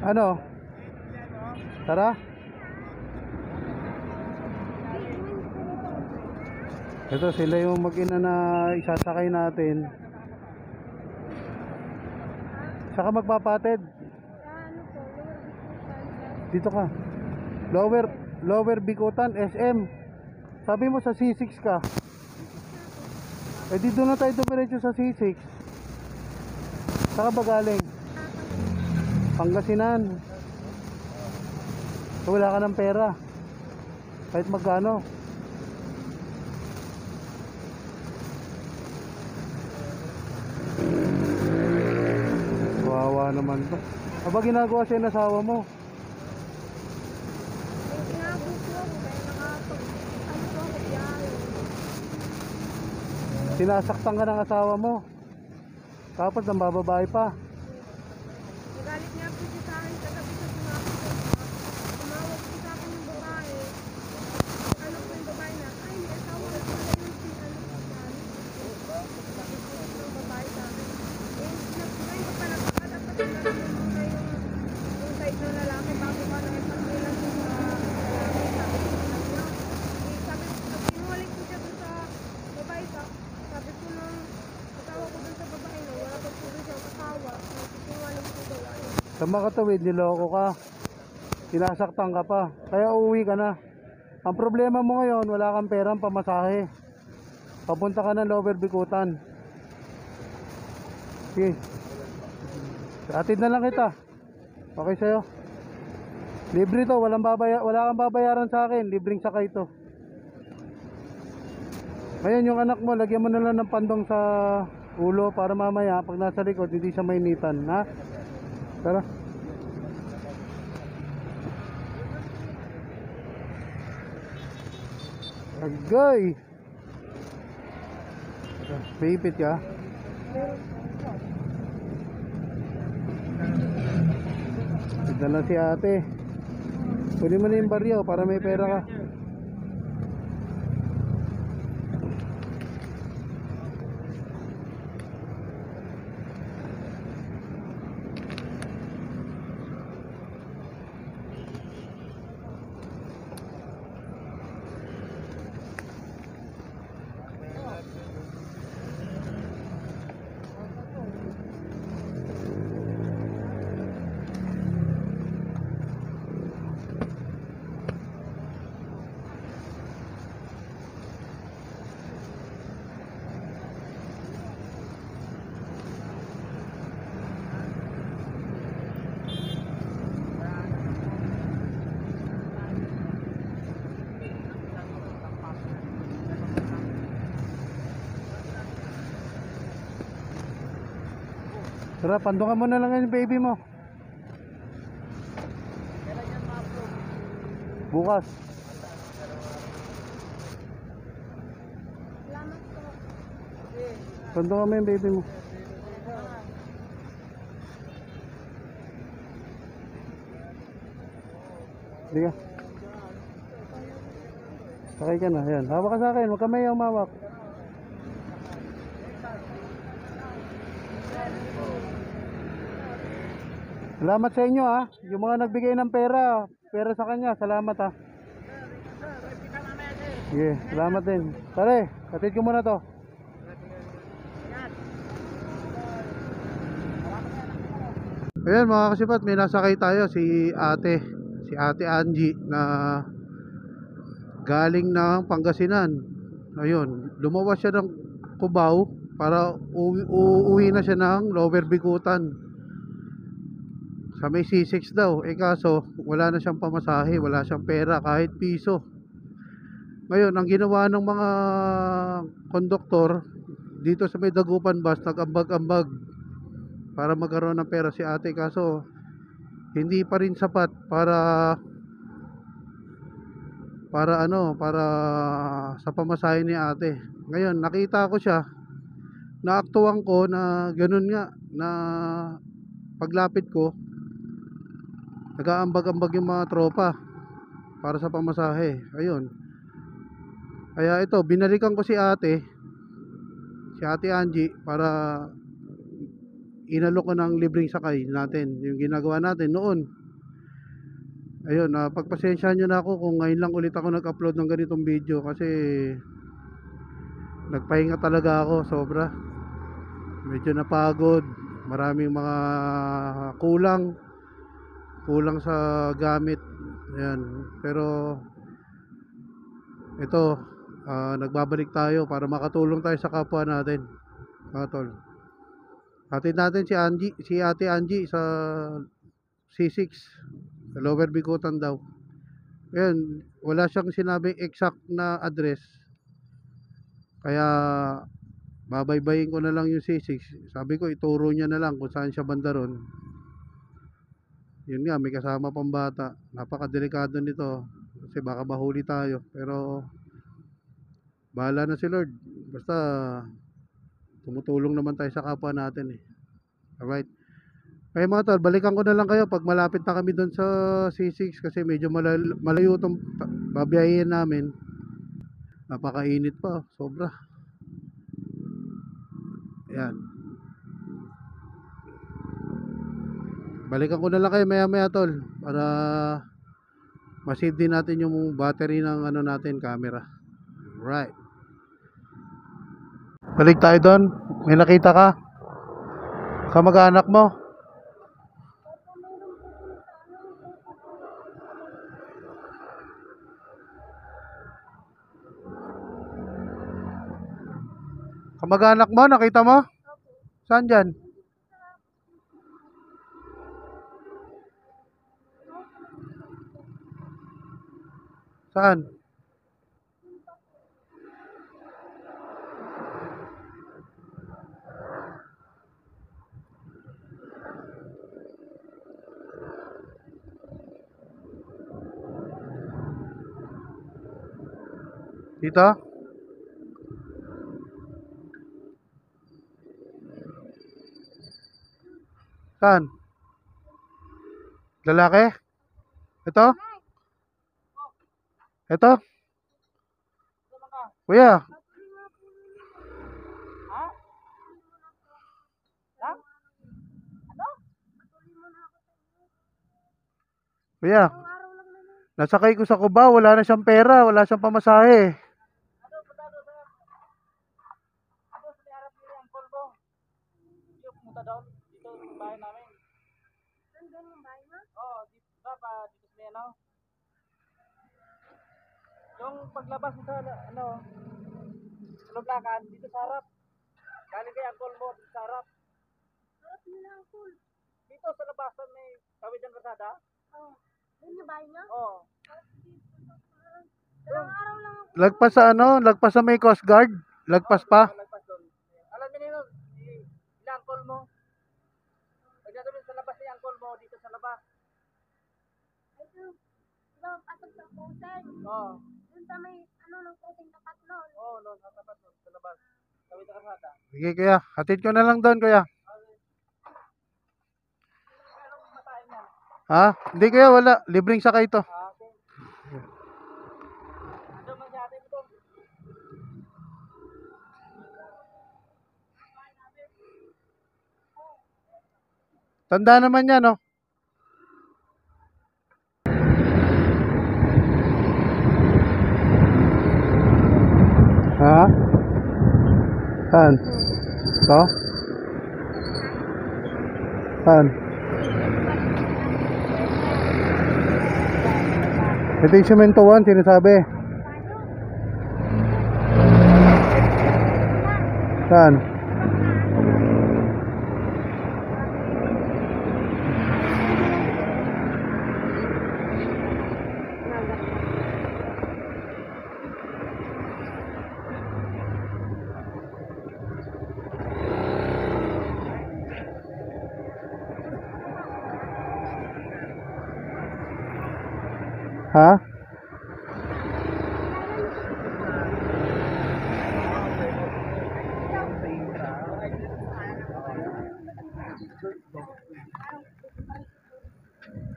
Ano? Tara. Ito sila yung mag-ina na isasakay natin. Saka magpapatid. Dito ka. Lower Bikutan, SM. Sabi mo sa C6 ka. Eh dito na tayo dumiretso sa C6. Saka ba galing? Pangasinan. So, wala ka ng pera. Kahit magkano. Kawawa naman to. Aba ginagawa siya ng asawa mo? Sinasaktan ka ng asawa mo. Tapos nambababae pa. Nagalit niya po siya sa akin kagabi sa sinabi ko. Tumawag po sa akin yung babae. Ano po yung babae na, ay, may asawa na pala yung si ano po sa akin. Sabi po ng babae sa akin. Eh, ngayon ko pa nakakala pa din namin muna yung side ng lalaki bago pa nakipagbilang po sa lalaki. Sabi ko sa kanya. Eh, sabi ko, pinuhalik po siya dun sa babae sa. Sabi ko nung asawa ko dun sa babae na wala pa po dun siyang asawa. Pinuhalik po daw. Sa makatawid, niloko ka. Sinasaktan ka pa. Kaya uuwi ka na. Ang problema mo ngayon, wala kang perang pamasahe. Papunta ka ng Lower Bikutan. Sige. Atid na lang kita. Okay sa'yo? Libre to, wala kang babayaran sa akin. Libreng sakay to. Ngayon yung anak mo, lagyan mo na lang ng pandong sa ulo para mamaya pag nasa likod hindi siya mainitan, ha? Tara. Agay. Pipit ka. Tignan lang si ate. Kunin mo na yung baryo para may pera ka. Tara, pandungan mo na lang yung baby mo. Bukas. Salamat po. Pandungan mo yung baby mo. Hindi ka. Sakay ka na. Ayan. Hawak ka sa akin. Huwag ka may umawak. Salamat sa inyo ha. Yung mga nagbigay ng pera sa kanya, salamat ha. Sige, salamat din. Pare, katid ko muna to. Ayan mga kasipat, may nasakay tayo si Ate Angie na galing ng Pangasinan. Ayun, lumawas siya ng Cubao para uuwi na siya ng Lower Bikutan. Sa may C6 daw, eh kaso wala na siyang pamasahe, wala siyang pera kahit piso. Ngayon, ang ginawa ng mga konduktor dito sa may Dagupan bus, nag-ambag-ambag para magkaroon ng pera si ate, kaso hindi pa rin sapat para sa pamasahe ni ate. Ngayon, nakita ko siya, naaktuhan ko na ganun nga, na paglapit ko nag-aambag-ambag yung mga tropa para sa pamasahe. Ayun. Kaya ito, binalikan ko si ate Angie para inalok ko ng libreng sakay natin, yung ginagawa natin noon. Ayun, pagpasensyahan nyo na ako kung ngayon lang ulit ako nag-upload ng ganitong video kasi nagpahinga talaga ako sobra. Medyo napagod, maraming mga kulang sa gamit. Ayan, pero ito, nagbabalik tayo para makatulong tayo sa kapwa natin, mga tol. Hatid natin si Ate Angie sa C6, sa Lower Bikutan daw. Ayan, wala siyang sinabing exact na address, kaya babaybayin ko na lang yung C6. Sabi ko ituro niya na lang kung saan siya banda ron. Yun nga, may kasama pang bata. Napakadelikado nito kasi baka mahuli tayo, pero bahala na si Lord. Basta tumutulong naman tayo sa kapwa natin eh. Alright. Kaya mga tol, balikan ko na lang kayo pag malapit na kami doon sa C6 kasi medyo malayo itong babiyahin namin. Napakainit pa, sobra. Ayan. Balikan ko na lang kayo maya maya tol para ma-save din natin yung battery ng ano natin, camera. Right. Balik tayo doon. May nakita ka? Kamag-anak mo? Kamag-anak mo? Nakita mo? Saan dyan? Saan? Dito? Saan? Lalaki? Ito? Ito? Kuya? Kuya? Nasakay ko sa Cubao, wala na siyang pera, wala siyang pamasahe. Yung paglabas mo sa Lublakan, dito sa harap. Galing kay Angkol mo, dito sa harap. Harap nila ang pool. Dito sa labasan may tawid ng kalsada. Oo. Doon yung bahay niya? Oo. Dalawang araw lang ako. Lagpas sa ano? Lagpas sa may Coast Guard? Lagpas pa? Lagpas doon. Alam niyo yun, ila Angkol mo. Pag natin sa labas ni Angkol mo, dito sa labas. Ay, ito. Diba, pasok sa crossing? Oo. Doon sa may, ng crossing tapat nun. Oo, no, natapat doon sa labas. Tawid ng kalsada. Sige kuya, hatid ko na lang doon kuya. Ha? Hindi kuya, wala. Libreng sakay ito. Okay. Ano man si ate mo doon? Tanda naman yan, no? Ha? Saan? Ito? Saan? Ito yung semento 1, sinasabi. Saan? Ha?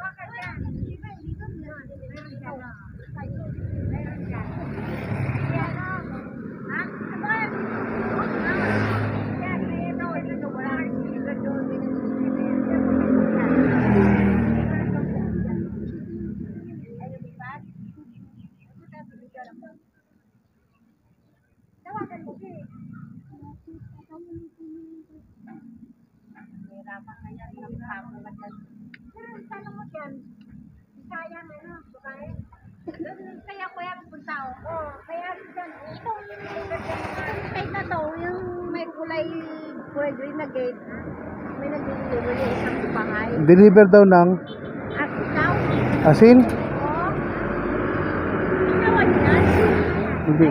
Bakit yan? Dito na. Meron ka na. Meron ka. Yan. Ha? Ano yan? Yan. Ito. Wala. Ito. Hirapan na yan. Nakapang ka dyan. Tanong mo dyan. Sayang ano, babae. Kaya kuya pupunta ako. Oo, kaya dyan. Itong side na to, yung may kulay green na gate. May nag-deliver yung isang bahay. Deliver daw ng At ikaw? asin? Oo. Ginawa niyo yan? Hindi.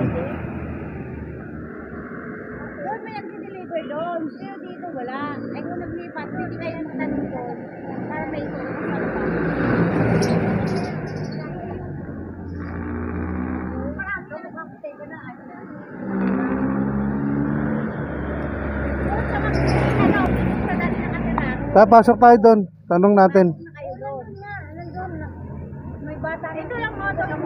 Doon may nag-deliver doon. Pero dito wala. Ay kung naglipat, hindi kayo ang tanong doon. Para may ito. Pasok tayo doon. Tanong natin. May bata. Ito lang mo. Ito lang.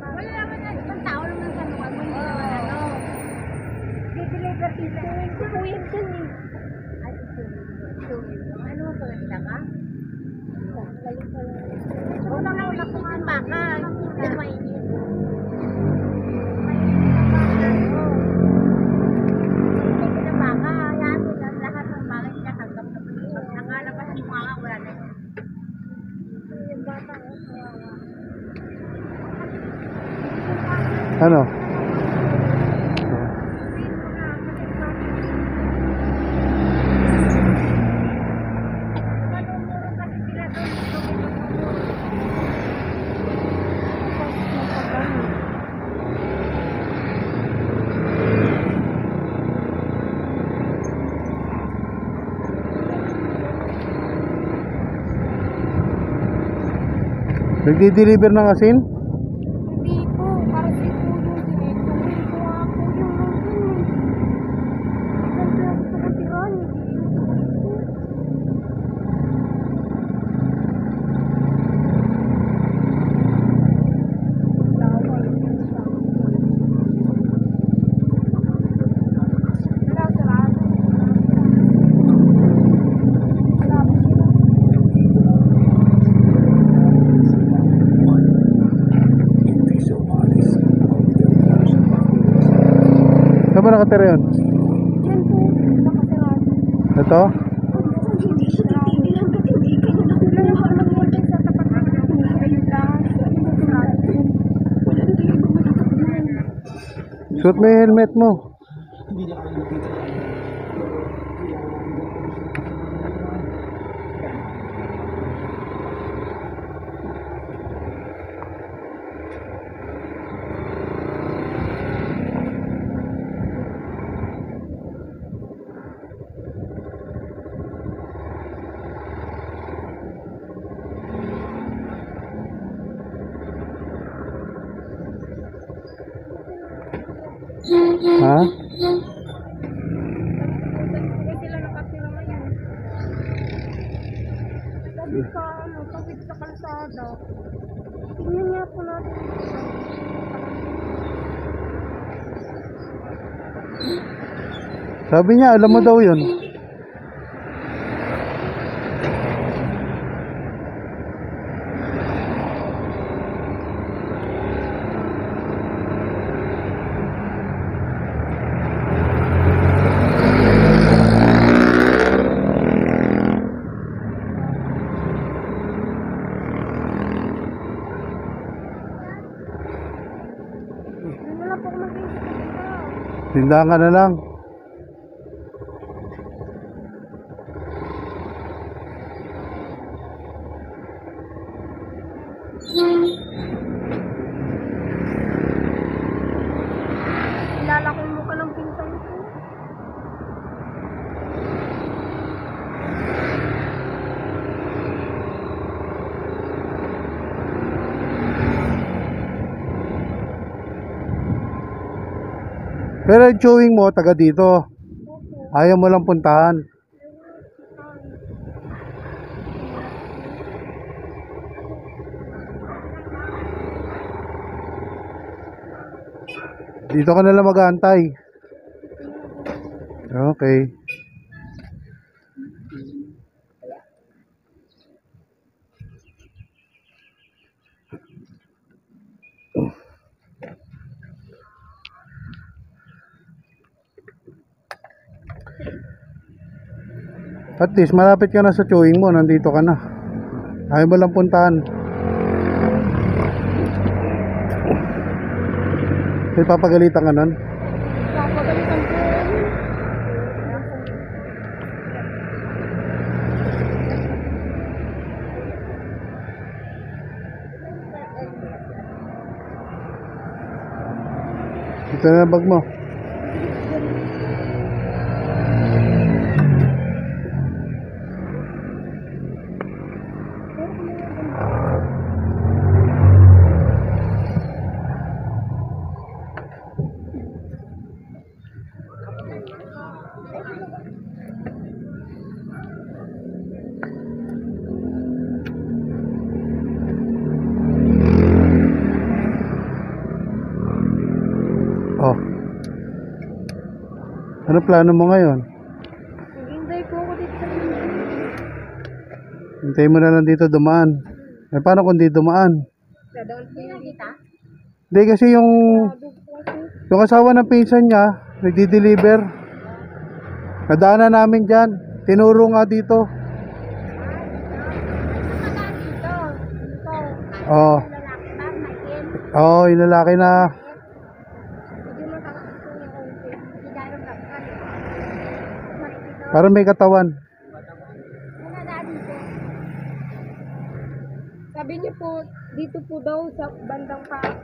Wala naman yan. Ibang tao naman sa mga mo. Hindi naman ano. Di-deliver dito. Kukuhin dun eh. Ay, ito. Ano mo pagkakita ka? Wala na wala kung ang baka. Hindi mainit. Hindi na baka. Yan sila. Lahat ng baka nakatanggap na pag nakalabas ang mga wala na yun. Yung bata ko. Ano? Nagdi-deliver ng asin? Hindi po, para si Kuya din. Kunin ko ako yung Saan ba nakatira yun? Yan po, nakasarado. Ito? Hindi siya titigil hanggat hindi ka na nakapag-order sa tapat ng ayun lang. Wala na tayo mga Suot mo yung helmet mo. Ha? Sila nakatira ngayon. Sabi sa ano, tawid sa kalsada. Tingnan niya po natin. Sabi niya, alam mo daw yun. Wala po ako mag-isip dito. Tindahan ka na lang. Kilala ko yung mukha ng pinsan ko. Pero yung chewing mo, taga dito. Ayaw mo lang puntahan. Dito ka na lang mag-aantay. Okay. At least malapit ka na sa chewing mo, nandito ka na. Ayaw mo lang puntahan. May papagalitan ka nun? Papagalitan ko. Ito na bag mo. Oh. Ano plano mo ngayon? Hintay ko ako dito sa inyo. Hintayin mo na lang dito dumaan. Eh paano kung di dumaan? Dadaan po yung dita. Hindi kasi yung asawa ng pinsan niya, nagdi-deliver. Nadaanan namin dyan. Tinuro nga dito. Oo. Oo, yung lalaki na parang may katawan. Sabi niyo po, dito po daw sa bandang pag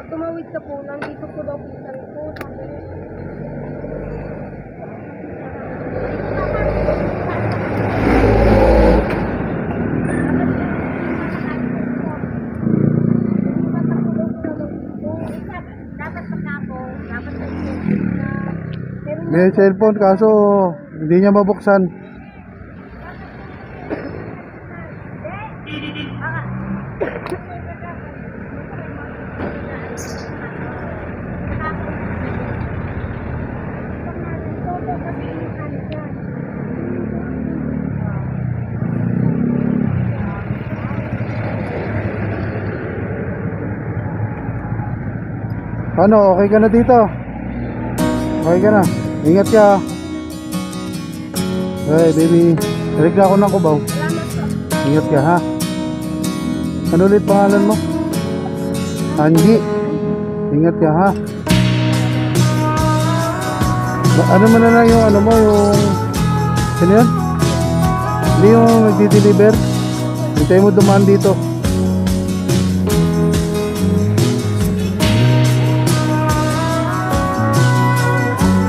tumawid ka po, nandito po daw pinsan ko. Sabi niyo. May cellphone kaso hindi niya mabuksan. Ano, okay ka na dito? Okay ka na? Ingat ka. Hey baby, balik na ako ng Cubao. Ingat ka ha. Ano ulit pangalan mo? Angie. Ingat ka ha. Ano mo na lang yung ano mo, yung sino yun? Hindi yung nagdi-deliver. Hintayin mo dumaan dito.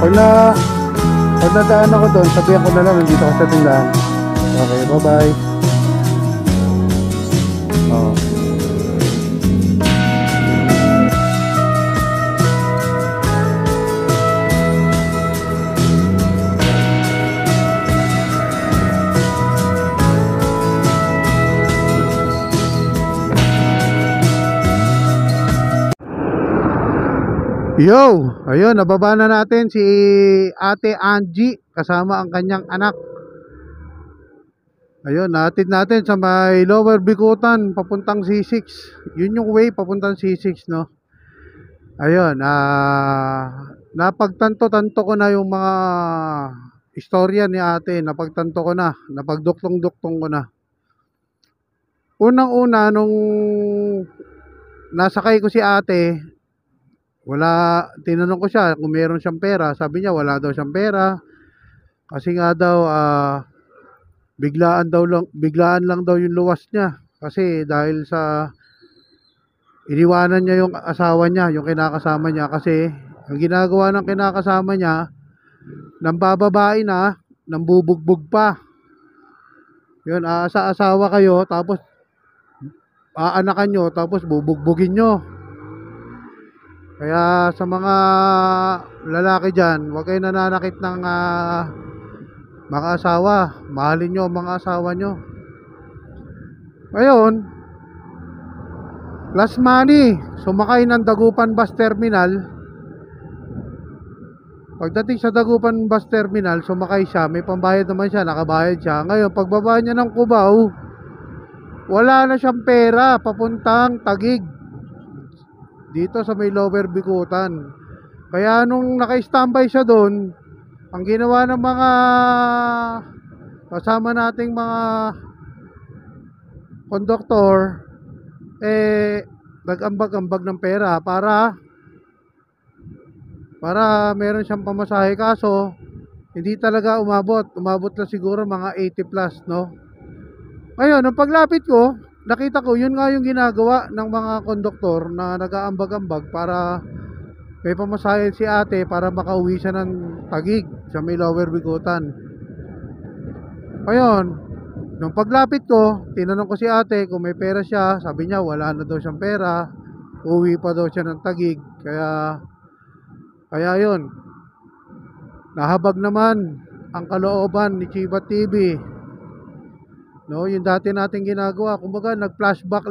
Pag nadaan ako doon, sabihan ko na lang nandito ka sa tindahan. Okay, bye bye. Oh. Yo, ayun, nababa na natin si Ate Angie kasama ang kanyang anak. Ayun, natin natin sa may Lower Bikutan papuntang C6. Yun yung way papuntang C6, no? Ayun, napagtanto-tanto ko na yung mga istorya ni Ate, napagtanto ko na, napagduktong-duktong ko na. Unang-una nung nasakay ko si Ate, wala, tinanong ko siya kung meron siyang pera. Sabi niya wala daw siyang pera. Kasi nga daw biglaan lang daw yung luwas niya. Kasi dahil sa iniwanan niya yung asawa niya, yung kinakasama niya, kasi ang ginagawa ng kinakasama niya, nang bababae na, nang bubugbog pa. Yun, asawa kayo, tapos aanakan nyo, tapos bubugbugin nyo. Kaya sa mga lalaki dyan, huwag kayo nananakit ng mga asawa. Mahalin nyo ang mga asawa nyo. Ngayon, last money, sumakay ng Dagupan Bus Terminal. Pagdating sa Dagupan Bus Terminal, sumakay siya, may pambayad naman siya, nakabayad siya. Ngayon, pagbaba niya ng Cubao, wala na siyang pera papuntang Taguig dito sa may Lower Bikutan. Kaya nung naka-standby siya doon, ang ginawa ng mga kasama nating mga konduktor, nag-ambag-ambag ng pera para meron siyang pamasahe. Kaso hindi talaga umabot na siguro mga 80 plus, no? Ngayon, nung paglapit ko, nakita ko yun nga yung ginagawa ng mga konduktor na nag-aambag-ambag para may pamasahe si ate para makauwi siya ng Taguig sa may Lower Bikutan. Ngayon, nung paglapit ko, tinanong ko si ate kung may pera siya. Sabi niya wala na daw siyang pera, uwi pa daw siya ng Taguig. Kaya yun, nahabag naman ang kalooban ni Chiba TV. No, yung dati nating ginagawa, kumbaga nag-flashback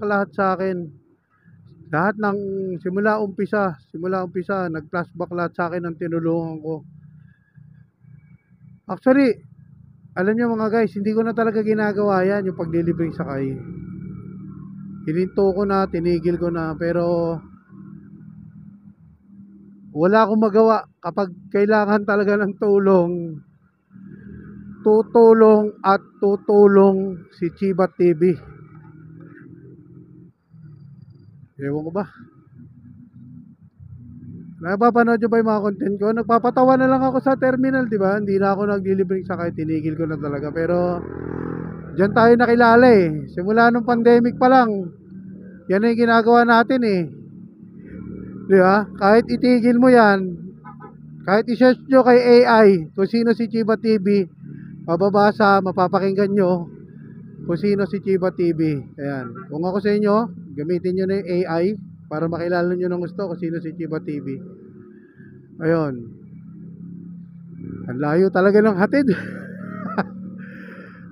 lahat sa akin. Lahat ng simula umpisa, nag-flashback lahat sa akin ng tinulungan ko. Actually, alam niyo mga guys, hindi ko na talaga ginagawa yan, yung paglilibing sakay. Hininto ko na, tinigil ko na, pero wala akong magawa. Kapag kailangan talaga ng tulong, tutulong si Chiba TV. Ewan ko ba, napapanood nyo ba yung mga content ko? Nagpapatawa na lang ako sa terminal, di ba? Hindi na ako naglilibing sakay, tinigil ko na talaga. Pero diyan tayo nakilala eh. Simula nung pandemic pa lang, yan ang ginagawa natin eh. Di ba? Kahit itigil mo yan, kahit i-search nyo kay AI kung sino si Chiba TV, mababasa, mapapakinggan nyo kung sino si Chiba TV. Ayan. Kung ako sa inyo, gamitin nyo na yung AI para makilala nyo ng gusto kung sino si Chiba TV. Ayun. Ang layo talaga ng hatid.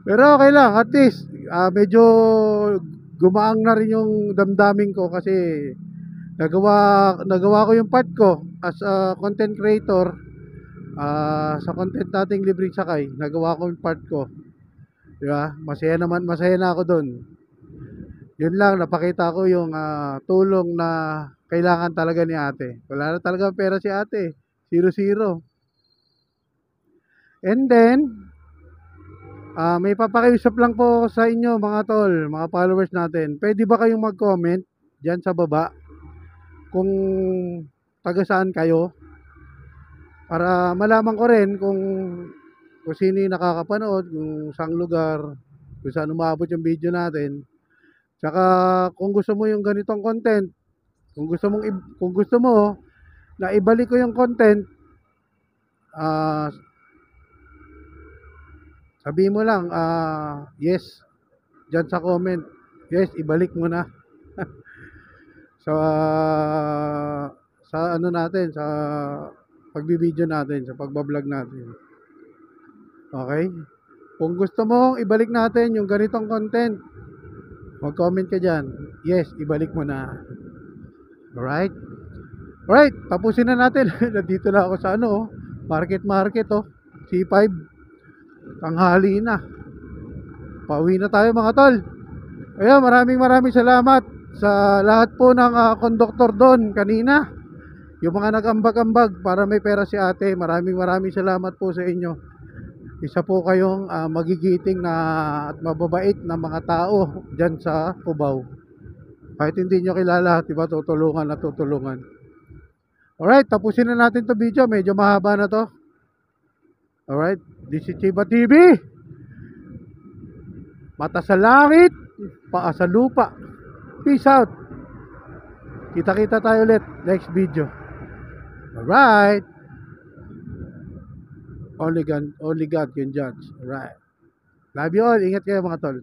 Pero okay lang, at least medyo gumaang na rin yung damdamin ko kasi nagawa ko yung part ko as a content creator. Sa content nating libreng sakay, nagawa ko yung part ko. Diba? Masaya na ako doon. Yun lang, napakita ko yung tulong na kailangan talaga ni ate. Wala na talaga pera si ate, 0-0. And then may papakiusap lang po sa inyo mga tol, mga followers natin. Pwede ba kayong mag-comment dyan sa baba kung taga saan kayo, para malaman ko rin kung sino yung nakakapanood, kung saang lugar, kung saan umabot yung video natin. Tsaka kung gusto mo yung ganitong content, kung gusto mo na ibalik ko yung content, sabihin mo lang yes dyan sa comment. Yes, ibalik mo na. Sa ano natin, sa pagbibideo natin, sa pagbablog natin. Okay? Kung gusto mo ibalik natin yung ganitong content, mag-comment ka dyan. Yes, ibalik mo na. Alright? Alright, tapusin na natin. Nandito na ako sa market C5. Tanghali na. Pauwi na tayo mga tol. Ayan, maraming salamat sa lahat po ng konduktor doon kanina. Yung mga nag-ambag-ambag para may pera si ate. Maraming salamat po sa inyo. Isa po kayong magigiting na at mababait na mga tao dyan sa Cubao. Kahit hindi nyo kilala, diba, tutulungan. Alright, tapusin na natin to video. Medyo mahaba na to. Alright, this is Chiba TV. Mata sa langit, paa sa lupa. Peace out. Kita-kita tayo ulit next video. Alright. Only God can judge. Alright. Love you all. Ingat kayo mga tol.